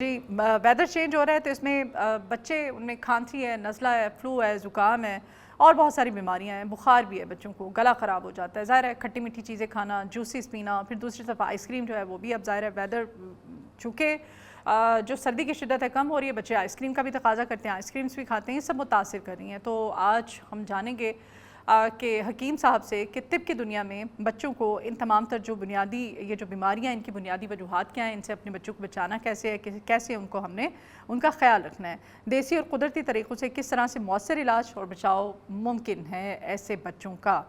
جی weather change ہو رہا ہے تو اس میں بچے ان میں کھانسی ہے، نزلہ ہے، فلو ہے، زکام ہے اور بہت ساری بیماریاں ہیں، بخار بھی ہے، بچوں کو گلا خراب ہو جاتا ہے. ظاہر ہے کھٹی میٹھی چیزیں کھانا، جوسز پینا، پھر دوسری طرف آئس کریم جو ہے وہ بھی اب ظاہر ہے ویدر چونکہ جو سردی کی شدت ہے کم ہو رہی ہے، بچے آئس کریم کا بھی تقاضا کرتے ہیں، آئس کریمز بھی کھاتے ہیں، یہ سب متاثر کر رہی ہیں. تو آج ہم جانیں گے کہ حکیم صاحب سے کہ طب کی دنیا میں بچوں کو ان تمام تر جو بنیادی یہ جو بیماریاں ان کی بنیادی وجوہات کیا ہیں، ان سے اپنے بچوں کو بچانا کیسے ہے، کیسے ان کو ہم نے ان کا خیال رکھنا ہے، دیسی اور قدرتی طریقوں سے کس طرح سے مؤثر علاج اور بچاؤ ممکن ہے ایسے بچوں کا.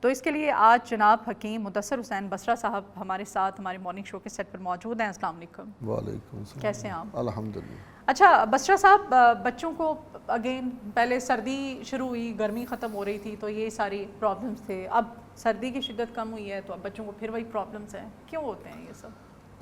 تو اس کے لیے آج جناب حکیم مدثر حسین بصرہ صاحب ہمارے ساتھ ہمارے مارننگ شو کے سیٹ پر موجود ہیں. السلام علیکم. وعلیکم السلام. کیسے ہیں آپ؟ الحمدللہ. اچھا بصرہ صاحب، بچوں کو اگین پہلے سردی شروع ہوئی، گرمی ختم ہو رہی تھی تو یہ ساری پرابلمس تھے، اب سردی کی شدت کم ہوئی ہے تو اب بچوں کو پھر وہی پرابلمس ہیں، کیوں ہوتے ہیں یہ سب؟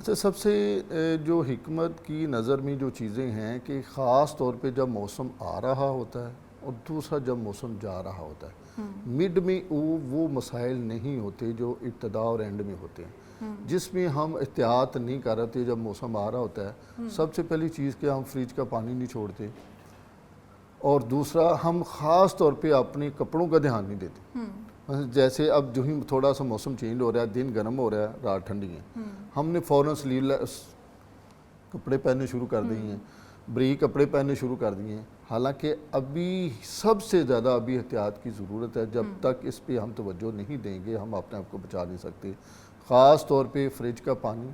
اچھا، سب سے جو حکمت کی نظر میں جو چیزیں ہیں کہ خاص طور پہ جب موسم آ رہا ہوتا ہے اور دوسرا جب موسم جا رہا ہوتا ہے، مڈ میں وہ مسائل نہیں ہوتے جو ابتدا اور اینڈ میں ہوتے ہیں، جس میں ہم احتیاط نہیں کر رہے تھے. جب موسم آ رہا ہوتا ہے سب سے پہلی چیز کہ ہم فریج کا پانی نہیں چھوڑتے، اور دوسرا ہم خاص طور پہ اپنے کپڑوں کا دھیان نہیں دیتے. جیسے اب جو ہی تھوڑا سا موسم چینج ہو رہا ہے، دن گرم ہو رہا ہے، رات ٹھنڈی ہے، ہم نے فوراً سلیو لیس کپڑے پہننے شروع کر دیے ہیں، بریک کپڑے پہننے شروع کر دیے ہیں. حالانکہ ابھی سب سے زیادہ ابھی احتیاط کی ضرورت ہے. جب تک اس پہ ہم توجہ نہیں دیں گے ہم اپنے آپ کو بچا نہیں سکتے. خاص طور پہ فریج کا پانی،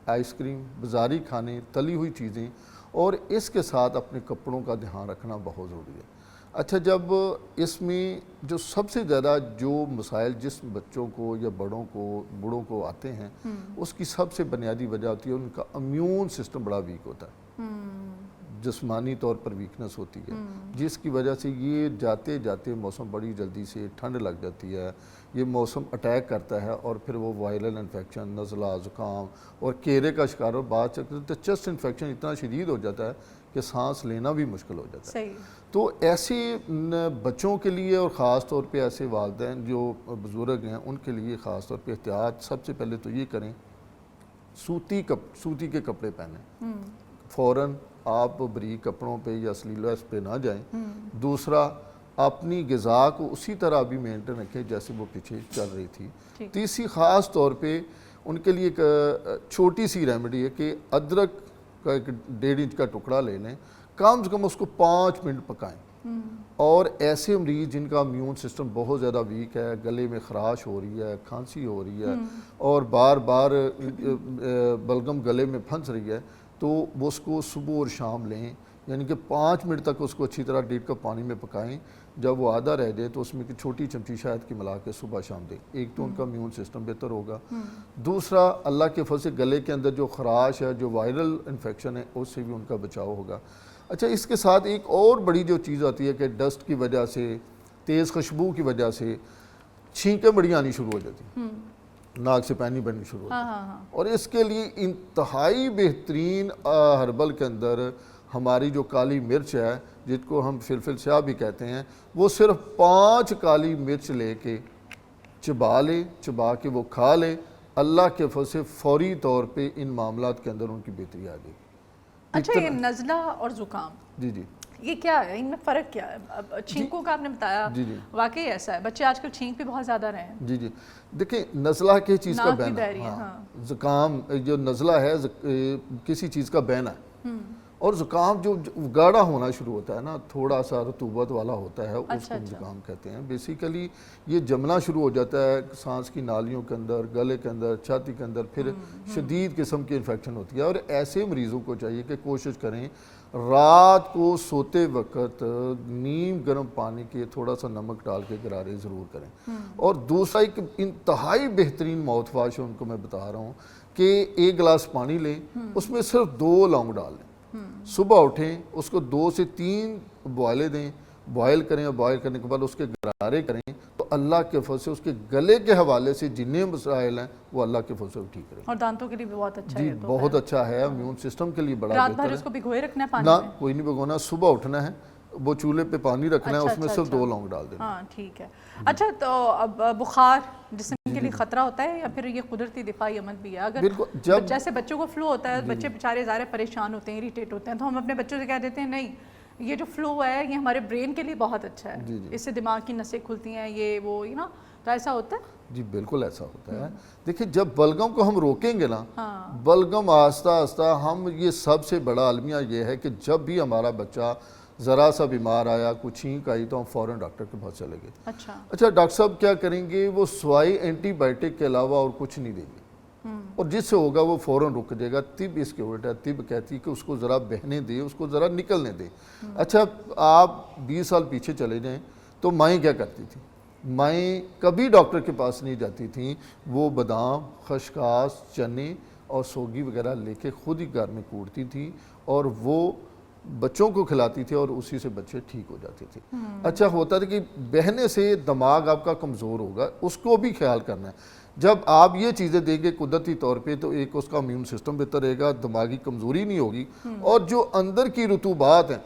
آئس کریم، بازاری کھانے، تلی ہوئی چیزیں، اور اس کے ساتھ اپنے کپڑوں کا دھیان رکھنا بہت ضروری ہے. اچھا، جب اس میں جو سب سے زیادہ جو مسائل جس بچوں کو یا بوڑھوں کو آتے ہیں، اس کی سب سے بنیادی وجہ ہوتی ہے ان کا امیون سسٹم بڑا ویک ہوتا ہے، جسمانی طور پر ویکنس ہوتی ہے، جس کی وجہ سے یہ جاتے جاتے موسم بڑی جلدی سے ٹھنڈ لگ جاتی ہے، یہ موسم اٹیک کرتا ہے اور پھر وہ وائرل انفیکشن، نزلہ، زکام اور کیرے کا شکار ہو. بات چکتے چسٹ انفیکشن اتنا شدید ہو جاتا ہے کہ سانس لینا بھی مشکل ہو جاتا ہے. تو ایسے بچوں کے لیے اور خاص طور پہ ایسے والدین جو بزرگ ہیں ان کے لیے خاص طور پہ احتیاط سب سے پہلے تو یہ کریں، سوتی کے کپڑے پہنیں. فوراً آپ بریک کپڑوں پہ یا سلیو لیس پہ نہ جائیں. دوسرا، اپنی غذا کو اسی طرح بھی مینٹین رکھیں جیسے وہ پیچھے چل رہی تھی. تیسری خاص طور پہ ان کے لیے ایک چھوٹی سی ریمیڈی ہے کہ ادرک کا ایک 1.5 انچ کا ٹکڑا لے لیں، کم سے کم اس کو 5 منٹ پکائیں. اور ایسے مریض جن کا امیون سسٹم بہت زیادہ ویک ہے، گلے میں خراش ہو رہی ہے، کھانسی ہو رہی ہے اور بار بار بلغم گلے میں پھنس رہی ہے، تو وہ اس کو صبح اور شام لیں، یعنی کہ 5 منٹ تک اس کو اچھی طرح 1.5 کپ پانی میں پکائیں. جب وہ آدھا رہ جائے تو اس میں چھوٹی چمچی شہد کی ملا کے صبح شام دیں. ایک تو ان کا امیون سسٹم بہتر ہوگا. دوسرا، اللہ کے فضل سے گلے کے اندر جو خراش ہے، جو وائرل انفیکشن ہے، اس سے بھی ان کا بچاؤ ہوگا. اچھا، اس کے ساتھ ایک اور بڑی جو چیز آتی ہے کہ ڈسٹ کی وجہ سے، تیز خوشبو کی وجہ سے چھینکیں بڑی آنی شروع ہو جاتی، ناک سے پانی بڑھنی شروع ہوتی ہے. اور اس کے لیے انتہائی بہترین ہربل کے اندر ہماری جو کالی مرچ ہے، جس کو ہم فلفل سیاہ بھی کہتے ہیں، وہ صرف 5 کالی مرچ لے کے چبا کے وہ کھا لیں. اللہ کے فضل سے فوری طور پہ ان معاملات کے اندر ان کی بہتری آ گئی. اچھا، یہ نزلہ اور زکام، جی یہ کیا ہے، ان میں فرق کیا ہے؟ چھینکوں کا آپ نے بتایا، واقعی ایسا ہے، بچے آج کل چھینک بھی بہت زیادہ رہے ہیں. جی دیکھیں، نزلہ کس چیز کا بین ہے؟ زکام جو نزلہ ہے کسی چیز کا بین ہے، اور زکام جو گاڑھا ہونا شروع ہوتا ہے نا، تھوڑا سا رطوبت والا ہوتا ہے، اس کو زکام کہتے ہیں. بیسیکلی یہ جمنا شروع ہو جاتا ہے سانس کی نالیوں کے اندر، گلے کے اندر، چھاتی کے اندر، پھر شدید قسم کی انفیکشن ہوتی ہے. اور ایسے مریضوں کو چاہیے کہ کوشش کریں رات کو سوتے وقت نیم گرم پانی کے تھوڑا سا نمک ڈال کے غرارے ضرور کریں. اور دوسرا ایک انتہائی بہترین ماؤتھ واش ہے، ان کو میں بتا رہا ہوں کہ 1 گلاس پانی لیں، اس میں صرف 2 لونگ ڈال دیں. صبح اٹھیں، اس کو 2 سے 3 بوائلیں دیں، بوائل کریں، اور بوائل کرنے کے بعد اس کے غرارے کریں، تو اللہ کے فضل سے اس کے گلے کے حوالے سے جتنے مسائل ہیں وہ اللہ کے فضل سے ٹھیک کریں. اور دانتوں کے لیے بھی بہت اچھا ہے. جی بہت اچھا ہے، امیون سسٹم کے لیے بڑا رات بہتر بھر ہے. اس کو بھگوئے رکھنا ہے پانی میں؟ نہ، کوئی نہیں بھگونا. صبح اٹھنا ہے، وہ چولہے پہ پانی رکھنا ہے، اس میں صرف 2 لونگ ڈال دینا. ہاں ٹھیک ہے. اچھا، تو اب بخار جسم کے لیے خطرہ ہوتا ہے یا پھر یہ قدرتی دفاعی عمل بھی ہے؟ اگر بالکل، جب جیسے بچوں کو فلو ہوتا ہے، بچے بیچارے ظاہر پریشان ہوتے ہیں، اریٹیٹ ہوتے ہیں، تو ہم اپنے بچوں سے کہہ دیتے ہیں نہیں یہ جو فلو ہے یہ ہمارے برین کے لیے بہت اچھا ہے، اس سے دماغ کی نسیں کھلتی ہیں، یہ وہ تو ایسا ہوتا ہے؟ جی بالکل ایسا ہوتا ہے. دیکھیں جب بلغم کو ہم روکیں گے نا، بلغم آہستہ آہستہ ہم یہ سب سے بڑا المیہ یہ ہے کہ جب بھی ہمارا بچہ ذرا سا بیمار آیا، کچھ چھینک آئی تو ہم فوراً ڈاکٹر کے پاس چلے گئے. اچھا ڈاکٹر صاحب کیا کریں گے؟ وہ سوائے اینٹی بائیوٹک کے علاوہ اور کچھ نہیں دیں گے، اور جس سے ہوگا وہ فوراً رک جائے گا. طب اس کے الٹ ہے، طب کہتی ہے کہ اس کو ذرا بہنے دے، اس کو ذرا نکلنے دے. اچھا آپ 20 سال پیچھے چلے جائیں تو مائیں کیا کرتی تھیں؟ مائیں کبھی ڈاکٹر کے پاس نہیں جاتی تھیں، وہ بادام، خشخاش، چنے اور سوگی وغیرہ لے کے خود ہی گھر میں کوٹتی تھیں اور وہ بچوں کو کھلاتی تھی اور اسی سے بچے ٹھیک ہو جاتے تھے. اچھا ہوتا تھا کہ بہنے سے دماغ آپ کا کمزور ہوگا، اس کو بھی خیال کرنا ہے. جب آپ یہ چیزیں دیں گے قدرتی طور پہ تو ایک اس کا امیون سسٹم بہتر رہے گا، دماغی کمزوری نہیں ہوگی، اور جو اندر کی رطوبات ہیں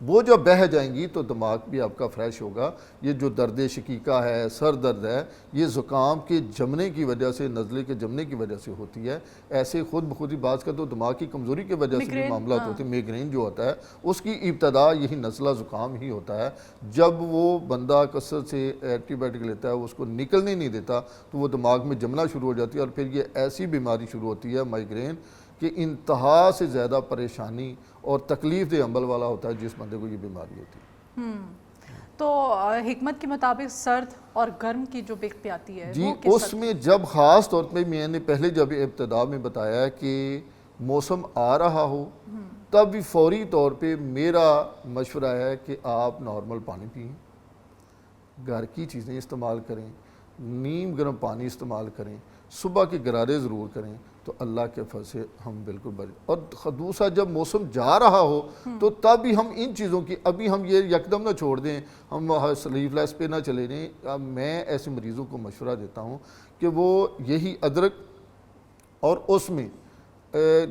وہ جب بہہ جائیں گی تو دماغ بھی آپ کا فریش ہوگا. یہ جو درد شقیقہ ہے، سر درد ہے، یہ زکام کے جمنے کی وجہ سے، نزلے کے جمنے کی وجہ سے ہوتی ہے. ایسے خود بخود ہی بعض کا تو دماغ کی کمزوری کی وجہ سے بھی معاملات ہوتے ہیں. میگرین جو ہوتا ہے اس کی ابتدا یہی نزلہ زکام ہی ہوتا ہے. جب وہ بندہ کثرت سے اینٹی بائیوٹک لیتا ہے اس کو نکلنے نہیں دیتا تو وہ دماغ میں جمنا شروع ہو جاتی ہے، اور پھر یہ ایسی بیماری شروع ہوتی ہے مائیگرین کہ انتہا سے زیادہ پریشانی اور تکلیف دہ عمل والا ہوتا ہے جس بندے کو یہ بیماری ہوتی ہے. تو حکمت کے مطابق سرد اور گرم کی جو بک آتی ہے جی اس میں جب خاص طور پہ میں نے پہلے جب ابتدا میں بتایا کہ موسم آ رہا ہو تب بھی فوری طور پہ میرا مشورہ ہے کہ آپ نارمل پانی پئیں، گھر کی چیزیں استعمال کریں، نیم گرم پانی استعمال کریں، صبح کے غرارے ضرور کریں تو اللہ کے فضل سے ہم بالکل بچ. اور دوسرا جب موسم جا رہا ہو تو تب بھی ہم ان چیزوں کی ابھی ہم یہ یکدم نہ چھوڑ دیں، ہم سلیف لیس پہ نہ چلے جائیں. میں ایسے مریضوں کو مشورہ دیتا ہوں کہ وہ یہی ادرک اور اس میں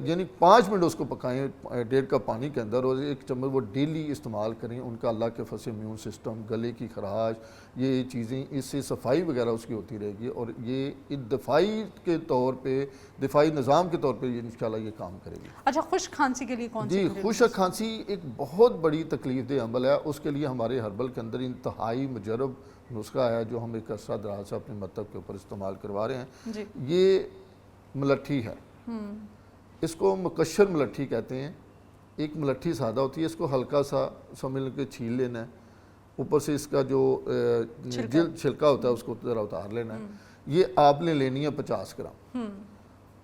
یعنی 5 منٹ اس کو پکائیں 1.5 کپ پانی کے اندر، اور 1 چمچ وہ ڈیلی استعمال کریں. ان کا اللہ کے فضل سے امیون سسٹم، گلے کی خراش، یہ چیزیں اس سے صفائی وغیرہ اس کی ہوتی رہے گی، اور یہ دفاعی کے طور پہ، دفاعی نظام کے طور پہ یہ انشاءاللہ یہ کام کرے گی. اچھا خشک کھانسی کے لیے کون سی؟ جی خشک کھانسی ایک بہت بڑی تکلیف دہ عمل ہے. اس کے لیے ہمارے ہربل کے اندر انتہائی مجرب نسخہ ہے جو ہم ایک عرصہ دراز سے اپنے مطلب کے اوپر استعمال کروا رہے ہیں. یہ ملٹھی ہے، اس کو مکشر ملٹھی کہتے ہیں. ایک ملٹھی سادہ ہوتی ہے، اس کو ہلکا سا سمجھ کے چھیل لینا ہے، اوپر سے اس کا جو جلد چھلکا ہوتا ہے اس کو ذرا اتار لینا ہے. یہ آپ نے لینی ہے 50 گرام،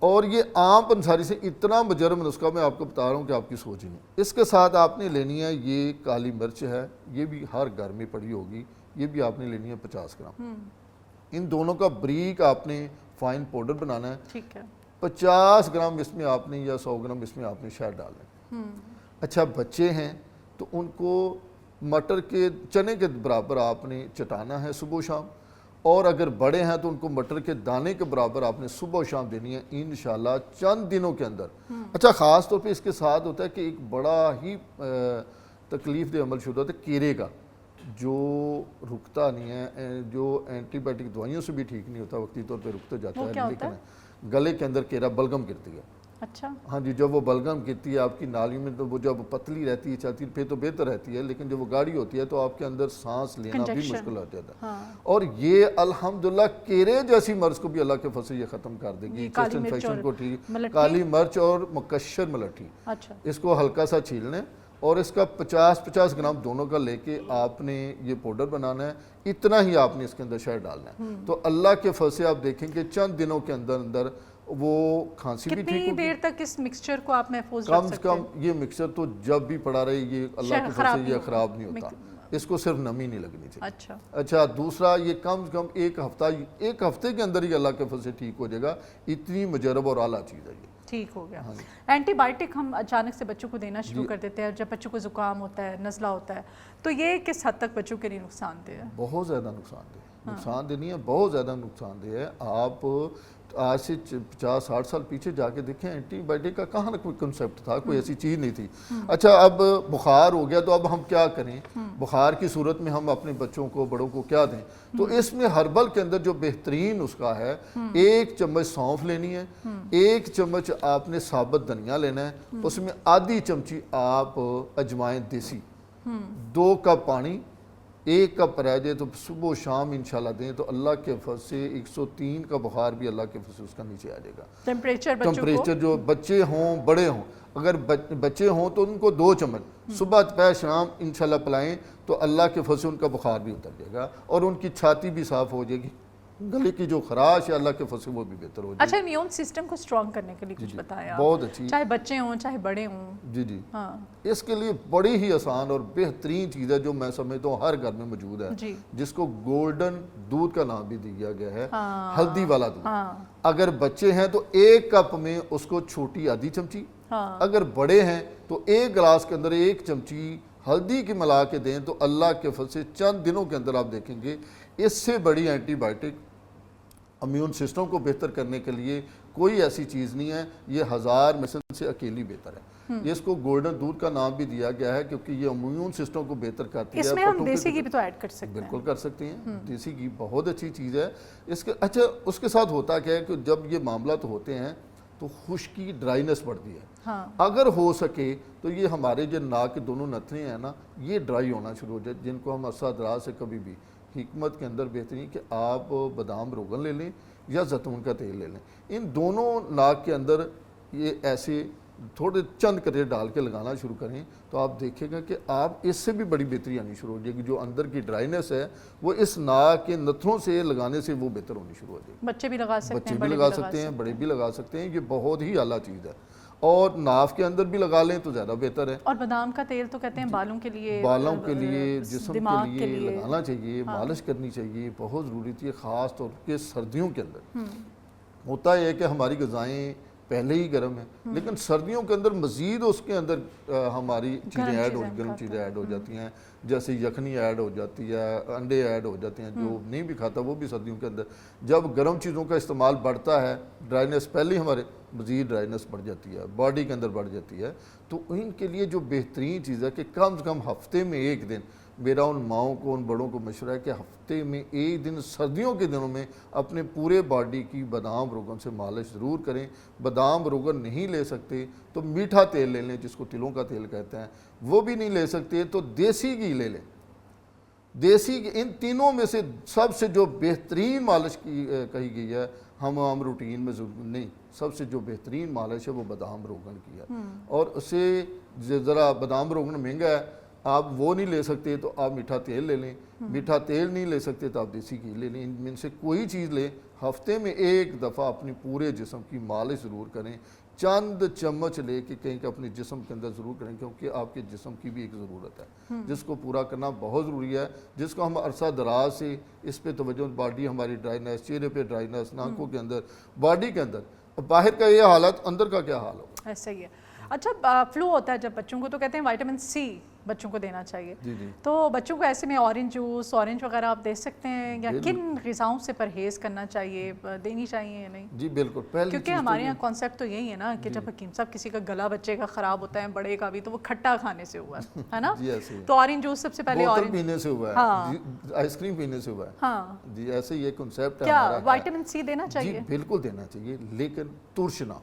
اور یہ عام پنساری سے اتنا مجرم نسخہ میں آپ کو بتا رہا ہوں کہ آپ کی سوچ ہی نہیں. اس کے ساتھ آپ نے لینی ہے یہ کالی مرچ ہے، یہ بھی ہر گھر میں پڑی ہوگی، یہ بھی آپ نے لینی ہے 50 گرام. ان دونوں کا بریک آپ نے فائن پاؤڈر بنانا ہے. ٹھیک ہے. 50 گرام اس میں آپ نے یا 100 گرام اس میں آپ نے شہد ڈالنا ہے. اچھا بچے ہیں تو ان کو مٹر کے چنے کے برابر آپ نے چٹانا ہے صبح و شام، اور اگر بڑے ہیں تو ان کو مٹر کے دانے کے برابر آپ نے صبح و شام دینی ہے انشاءاللہ چند دنوں کے اندر. اچھا خاص طور پہ اس کے ساتھ ہوتا ہے کہ ایک بڑا ہی تکلیف دہ عمل شروع ہوتا ہے کیرے کا، جو رکتا نہیں ہے، جو اینٹی بائیوٹک دوائیوں سے بھی ٹھیک نہیں ہوتا، وقتی طور پہ رکتا جاتا ہے، لیکن گلے کے اندر کیرا بلغم گرتی ہے. اچھا ہاں جی، جب وہ بلغم گرتی ہے آپ کی نالیوں میں تو وہ جب پتلی رہتی ہے چلتی پھر تو بہتر رہتی ہے، لیکن جب وہ گاڑھی ہوتی ہے تو آپ کے اندر سانس لینا بھی مشکل ہو جاتا ہے. اور یہ الحمدللہ کیرے جیسی مرض کو بھی اللہ کے فضل سے یہ ختم کر دے گی. چیسٹ انفیکشن کو ٹھیک، کالی مرچ اور مکشر ملٹھی، اس کو ہلکا سا چھیلنے اور اس کا 50 گرام دونوں کا لے کے آپ نے یہ پاؤڈر بنانا ہے. اتنا ہی آپ نے اس کے اندر شہد ڈالنا ہے. تو اللہ کے فضل سے آپ دیکھیں کہ چند دنوں کے اندر وہ کھانسی بھی ٹھیک ہوگی. کتنی دیر تک اس مکسچر کو آپ محفوظ رکھ کم سکتے سے کم یہ مکسچر تو جب بھی پڑا رہے یہ اللہ کے فضل سے یہ خراب نہیں ہوتا. اس کو صرف نمی نہیں لگنی چاہیے. اچھا دوسرا یہ کم سے کم ایک ہفتے کے اندر ہی اللہ کے فضل سے ٹھیک ہو جائے گا. اتنی مجرب اور اعلیٰ چیز ہے یہ. ٹھیک ہو گیا. اینٹی بائیوٹک ہم اچانک سے بچوں کو دینا شروع کر دیتے ہیں جب بچوں کو زکام ہوتا ہے، نزلہ ہوتا ہے، تو یہ کس حد تک بچوں کے لیے نقصان دہ ہے؟ بہت زیادہ نقصان دہ ہے. نقصان دہ نہیں ہے، بہت زیادہ نقصان دہ ہے۔ آپ آج سے 50-60 سال پیچھے جا کے دیکھیں، اینٹی بائیوٹک کا کہاں نہ کوئی کنسیپٹ تھا، کوئی ایسی چیز نہیں تھی۔ اچھا اب بخار ہو گیا تو اب ہم کیا کریں؟ بخار کی صورت میں ہم اپنے بچوں کو، بڑوں کو کیا دیں؟ تو اس میں ہربل کے اندر جو بہترین اس کا ہے، 1 چمچ سونف لینی ہے، 1 چمچ آپ نے ثابت دھنیا لینا ہے، اس میں آدھی چمچی آپ اجوائن دیسی، 2 کپ پانی، 1 کپ رہ جائے تو صبح و شام انشاءاللہ دیں تو اللہ کے فضل سے 103 کا بخار بھی اللہ کے فضل سے اس کا نیچے آ جائے گا۔ ٹمپریچر جو بچے ہوں بڑے ہوں، اگر بچے ہوں تو ان کو 2 چمچ صبح دوپہر شام انشاءاللہ پلائیں تو اللہ کے فضل سے ان کا بخار بھی اتر جائے گا اور ان کی چھاتی بھی صاف ہو جائے گی، گلے کی جو خراش ہے اللہ کے فضل سے وہ بھی بہتر ہو جائے گی۔ اچھا امیون سسٹم کو اسٹرانگ کرنے کے لیے کچھ بتایا بہت اچھی، چاہے بچے ہوں چاہے بڑے ہوں۔ جی اس کے لیے بڑی ہی آسان اور بہترین چیز ہے جو میں سمجھتا ہوں ہر گھر میں موجود ہے، جس کو گولڈن دودھ کا نام بھی دیا گیا ہے، ہلدی والا دودھ۔ اگر بچے ہیں تو 1 کپ میں اس کو چھوٹی آدھی چمچی، اگر بڑے ہیں تو 1 گلاس کے اندر 1 چمچی ہلدی کی ملا کے دیں تو اللہ کے فضل سے چند دنوں کے اندر آپ دیکھیں گے اس سے بڑی اینٹی بائیوٹک امیون سسٹم کو بہتر کرنے کے لیے کوئی ایسی چیز نہیں ہے۔ یہ 1000 میڈیسن سے اکیلی بہتر ہے۔ اس کو گولڈن دودھ کا نام بھی دیا گیا ہے کیونکہ یہ امیون سسٹم کو بہتر کرتی ہے۔ اس میں ہم دیسی گھی بھی تو ایڈ کر سکتے ہیں۔ بالکل کر سکتے ہیں، دیسی گھی بہت اچھی چیز ہے۔ اچھا اس کے ساتھ ہوتا کیا ہے کہ جب یہ معاملات ہوتے ہیں تو خشکی ڈرائینس بڑھتی ہے۔ اگر ہو سکے تو یہ ہمارے جو ناک کے دونوں نتھنے ہیں نا، یہ ڈرائی ہونا شروع ہو جائے، جن کو ہم عرصہ دراز سے کبھی بھی حکمت کے اندر بہترین کہ آپ بادام روغن لے لیں یا زیتون کا تیل لے لیں، ان دونوں ناک کے اندر یہ ایسے تھوڑے چند قطرے ڈال کے لگانا شروع کریں تو آپ دیکھیں گا کہ آپ اس سے بھی بڑی بہتری آنی شروع ہو جائے گی۔ جو اندر کی ڈرائینس ہے وہ اس ناک کے نتھنوں سے لگانے سے وہ بہتر ہونی شروع ہو جائے گی۔ بچے بھی لگا سکتے ہیں، بچے بھی لگا سکتے ہیں، بڑے بھی لگا سکتے ہیں، یہ بہت ہی اعلیٰ چیز ہے اور ناف کے اندر بھی لگا لیں تو زیادہ بہتر ہے۔ اور بادام کا تیل تو کہتے ہیں بالوں کے لیے، بالوں کے لیے، جسم کے لیے لگانا چاہیے، مالش کرنی چاہیے، بہت ضروری تھی، خاص طور پہ سردیوں کے اندر۔ ہوتا ہے کہ ہماری غذائیں پہلے ہی گرم ہیں لیکن سردیوں کے اندر مزید اس کے اندر ہماری چیزیں گرم چیزیں ایڈ ہو جاتی ہیں، جیسے یخنی ایڈ ہو جاتی ہے، انڈے ایڈ ہو جاتے ہیں، جو نہیں بھی کھاتا وہ بھی سردیوں کے اندر جب گرم چیزوں کا استعمال بڑھتا ہے، ڈرائینس پہلے ہمارے مزید ڈرائینس بڑھ جاتی ہے، باڈی کے اندر بڑھ جاتی ہے۔ تو ان کے لیے جو بہترین چیز ہے کہ کم سے کم ہفتے میں 1 دن، میرا ان ماؤں کو، ان بڑوں کو مشورہ ہے کہ ہفتے میں 1 دن سردیوں کے دنوں میں اپنے پورے باڈی کی بادام روغن سے مالش ضرور کریں۔ بادام روغن نہیں لے سکتے تو میٹھا تیل لے لیں، جس کو تلوں کا تیل کہتے ہیں، وہ بھی نہیں لے سکتے تو دیسی گھی لے لیں۔ دیسی گھی، ان تینوں میں سے سب سے جو بہترین مالش کی کہی گئی ہے، ہم عام روٹین میں ضرور نہیں، سب سے جو بہترین مالش ہے وہ بادام روغن کی ہے۔ اور اسے ذرا بادام روغن مہنگا ہے، آپ وہ نہیں لے سکتے تو آپ میٹھا تیل لے لیں، میٹھا تیل نہیں لے سکتے تو آپ دیسی گھی لے لیں، ان میں سے کوئی چیز لیں، ہفتے میں 1 دفعہ اپنی پورے جسم کی مالش ضرور کریں، چند چمچ لے کے کہیں کہ اپنے جسم کے اندر ضرور کریں، کیونکہ آپ کے جسم کی بھی ایک ضرورت ہے جس کو پورا کرنا بہت ضروری ہے، جس کو ہم عرصہ دراز سے اس پہ توجہ، باڈی ہماری ڈرائینس، چہرے پہ ڈرائینس، ناکوں کے اندر، باڈی کے اندر، باہر کا یہ حالت، اندر کا کیا حال ہوگا؟ ایسا ہی ہے۔ اچھا فلو ہوتا ہے جب بچوں کو تو کہتے ہیں وائٹامن سی بچوں کو دینا چاہیے، تو بچوں کو ایسے میں اورنج جوس، اورنج وغیرہ آپ دے سکتے ہیں یا کن غذاؤں سے پرہیز کرنا چاہیے، دینی چاہیے یا نہیں؟ جی بالکل، پہلی کیونکہ ہمارے یہاں کانسیپٹ تو یہی ہے نا کہ جب حکیم صاحب کسی کا گلا بچے کا خراب ہوتا ہے، بڑے کا بھی، تو وہ کھٹا کھانے سے ہوا ہے نا، تو اورنج جوس سب سے پہلے بوتل پینے سے ہوا ہے، آئس کریم پینے سے ہوا ہے، ہاں جی ایسے یہ کنسیپٹ ہے کیا ہمارا۔ وائٹامن سی دینا چاہیے؟ جی بالکل دینا چاہیے، لیکن ترش نہ،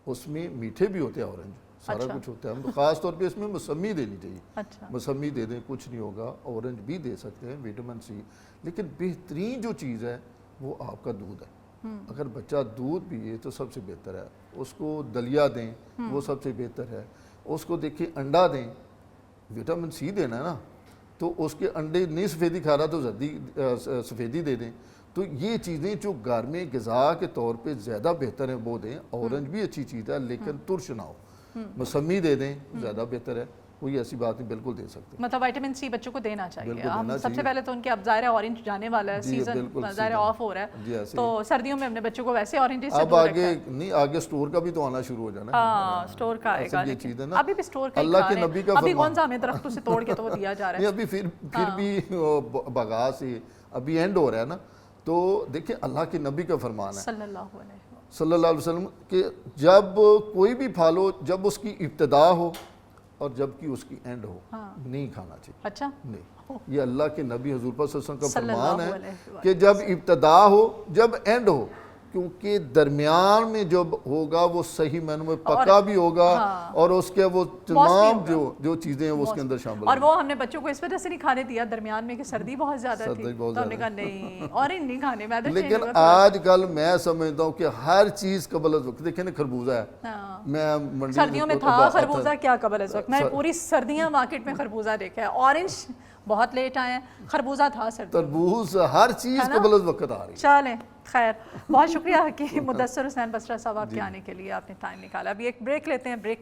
اس میں میٹھے بھی ہوتے ہیں اورنج، سارا کچھ ہوتا ہے، خاص طور پہ اس میں موسمی دینی چاہیے، موسمی دے دیں کچھ نہیں ہوگا، اورنج بھی دے سکتے ہیں، وٹامن سی، لیکن بہترین جو چیز ہے وہ آپ کا دودھ ہے۔ اگر بچہ دودھ پیے تو سب سے بہتر ہے، اس کو دلیا دیں وہ سب سے بہتر ہے، اس کو دیکھیں انڈا دیں، وٹامن سی دینا ہے نا، تو اس کے انڈے نہیں سفیدی کھا رہا تو سفیدی دے دیں۔ تو یہ چیزیں جو گھر میں غذا کے طور پہ زیادہ بہتر ہیں وہ دیں، اورنج بھی اچھی چیز ہے لیکن ترش نہ ہو، موسمی دے دیں زیادہ بہتر ہے، کوئی ایسی بات نہیں، بالکل دے سکتے ہیں۔ مطلب وائٹامن سی بچوں کو دینا چاہیے۔ بالکل ہم دینا سب سے چاہیے۔ پہلے تو ان کے اب ظاہر ہے اورنج جانے والا ہے، جی، سیزن بالکل ظاہر آف ہو رہا جی، ہے، ایسے تو سردیوں میں اپنے بچوں کو ویسے اورنجز سے اب دور آگے نہیں، آگے سٹور کا بھی تو آنا شروع ہو جانا ہے۔ ہاں سٹور کا آئے گا، اصل یہ لیکن چیز ہے نا، ابھی بھی سٹور کا ہی اللہ کھا کے رہے ہیں۔ نبی کا ابھی فرمان، کون سا ہمیں درختوں سے توڑ کے تو وہ دیا جا رہا ہے۔ نہیں ابھی پھر بھی بغا سے ابھی اینڈ ہو رہا ہے نا، تو دیکھیں اللہ کے نبی کا فرمان ہے صلی اللہ علیہ وسلم صلی اللہ علیہ وسلم کہ جب کوئی بھی پھل ہو، جب اس کی ابتدا ہو اور جب کہ اس کی اینڈ ہو، نہیں کھانا چاہیے۔ اچھا نہیں، یہ اللہ کے نبی حضور پاک صلی اللہ علیہ وسلم کا صلی فرمان اللہ ہے علیہ وسلم۔ کہ جب ابتدا ہو، جب اینڈ ہو، کیونکہ درمیان میں جب ہوگا وہ صحیح معنوں میں پکا بھی ہوگا، اور اس کے وہ تمام جو چیزیں ہیں وہ اس کے اندر شامل اور وہ ہم نے بچوں کو اس وجہ سے نہیں کھانے دیا درمیان میں کہ سردی بہت زیادہ تھی، تو ہم نے کہا نہیں اورنج نہیں کھانے میں۔ لیکن آج کل میں سمجھتا ہوں کہ ہر چیز قبل از وقت، دیکھیں نا خربوزہ ہے، میں منڈی سردیوں میں تھا خربوزہ، کیا قبل از وقت، میں پوری سردیاں مارکیٹ میں خربوزہ دیکھا ہے، اورنج بہت لیٹ آئے ہیں، خربوزہ تھا سردی۔ تربوز، ہر چیز قبل از وقت آ رہی ہے۔ چلیں خیر، بہت شکریہ حکیم مدثر حسین بصرہ صاحب آپ کے آنے کے لیے، آپ نے ٹائم نکالا۔ ابھی ایک بریک لیتے ہیں، بریک